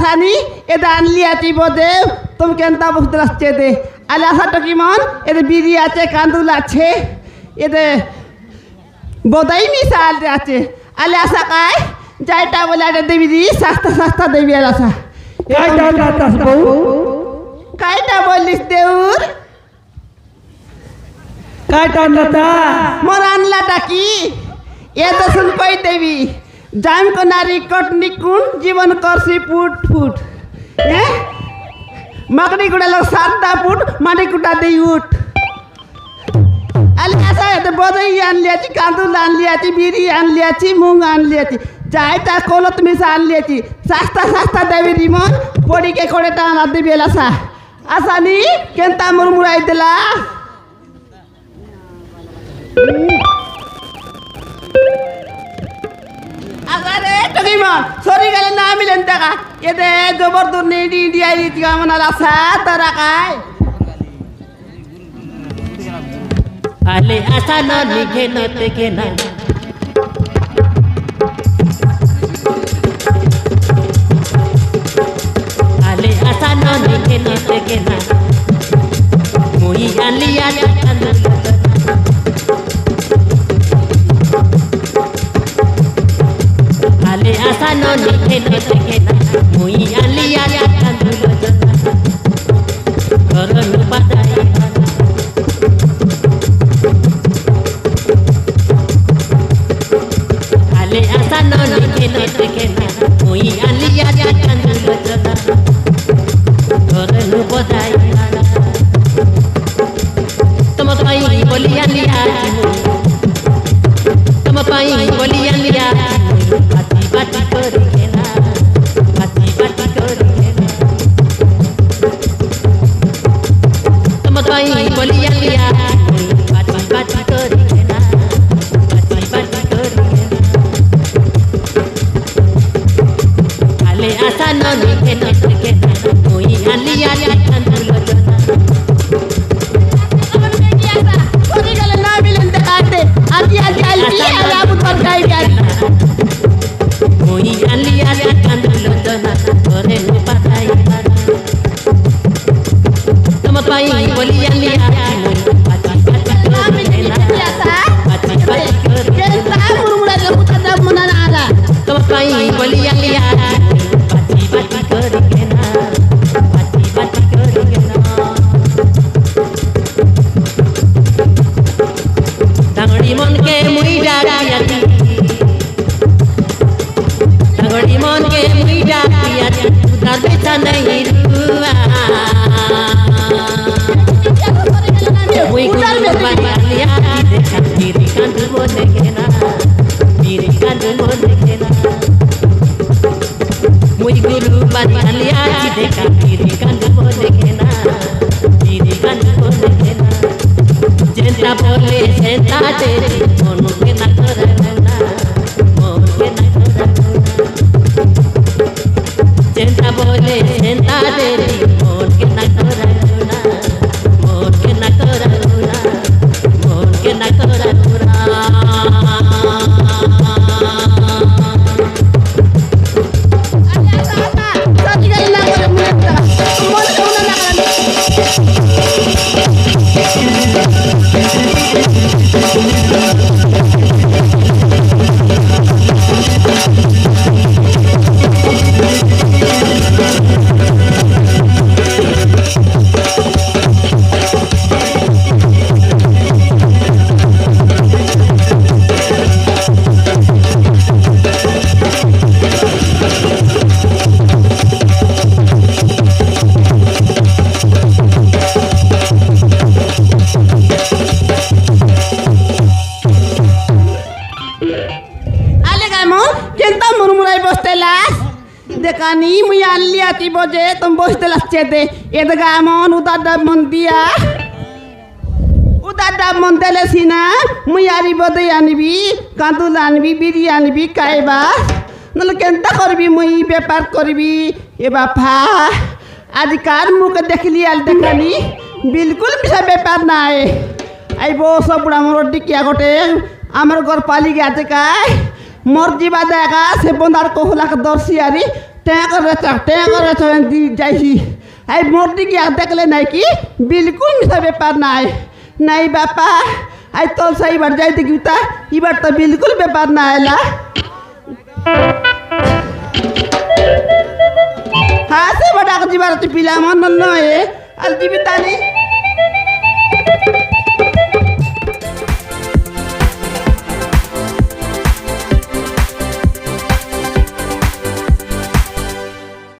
আসানি এটা আনলি আছি বোধে তুমি কেনতা বসতে আসছে দে আলে আসা তো কিমন এতে বিড়ি আছে কান্দুল আছে এতে বোধাই মিশাল আছে আলে আসা কায় যাইটা বলে আরে দেবি দি সস্তা সস্তা দেবি আর আসা কাইটা বলিস দেউর কাইটা আনলাটা মোর আনলাটা কি এ তো শুন কই দেবি জাম কো নারী কটনি কুন জীবন করছি ফুট ফুট হ্যাঁ মাকড়ি গুড়া লোক সাতটা ফুট মাটি কুটা দেই উঠ আলে আসা এতে বদই আনলি আছি কাঁদুল আনলি আছি বিড়ি আনলি আছি মুং আনলি আছি যাইটা কোলো তুমি আনলি আছি সস্তা সস্তা দেবি রিমন পড়িকে করে টা আনা দিবি এলাসা আসানি কেনতা মুরমুরাই দিলা আরে টকিমন সরি গেলে না মিলেন টাকা এতে জবরদস্ত নেডি ডিআই দিগা মনা রাসা তারা কায় আলে আসা না লিখে না থেকে না আলে আসা না লিখে না থেকে না মুই আলিয়া কান্দু আলে আসা না লিখে না থেকে না মুই আলিয়া কান্দু করন পাতাই আলে আসা না লিখে না থেকে না মুই আলিয়া কান্দু করন পাতাই तुम पाई बोलिया लिया तुम पाई बोलिया लिया बाती बाती करी ना बाती बाती करी ना तुम पाई बोलिया लिया बाती बाती करी ना बाती बाती करी ना आले आशा न लिखे न लिखे ना कोई आलिया कांदुल जना आजी आजी आजी आला बुतर गाई गाई कोई आलिया कांदुल जना करे न पाताई तुम पाई बोलिया लिया बाती बाती करे ना बाती बाती करे केनता मुरमुरा ले बुतर दा मना आला तुम पाई बोलिया लिया बाती बाती करे ना बाती बाती करे ना ডাঙড়ি মনকে মুই ডাকিয়াছি ডাঙড়ি মনকে মুই ডাকিয়াছি উধার বেচা নাই রুয়া মুই গুরু বাড়ি আলিয়াছি দেখা বিড়ি কান্দু মনে কেনা বিড়ি কান্দু মনে কেনা মুই গুরু বাড়ি আলিয়াছি দেখা বিড়ি কান্দু মনে কেনা বিড়ি কান্দু মনে কেনা যেটা বলে সেটা দেরি মনকে না করে না মনকে না করে যেটা বলে সেটা দেরি মনকে না করে না মনকে না করে না মনকে না করে দেখানি মুই আনলি আছি বজে তুমি বসতে লাগছে দে এদিকে এমন উদার ডাব মন দিয়া উদার ডাব মন দিলেছি না মুই আরি বদে আনবি কাঁদুল আনবি বিড়ি আনবি খাইবা নহলে কেনটা করবি মুই বেপার করবি এ বাপা আজকাল মুখে দেখলি আল দেখানি বিলকুল মিশা বেপার নাই আইব সব বুড়া মোর ডিকিয়া গোটে আমার ঘর পালি গেছে কায় মোর জীবা দেখা সে বন্ধার কহুলাকে দর্শি আরি যাইছি এই মোটি গিয়া দেখলে নাকি বিলকুল মিশা ব্যাপার নাই নাই বাপা আই তোর এইবার যাই দেখি তা এবার তো বিলকুল ব্যাপার না এলা হ্যাঁ সে বড় জীবার তুই পিলা মন নয় আর দিবি তানি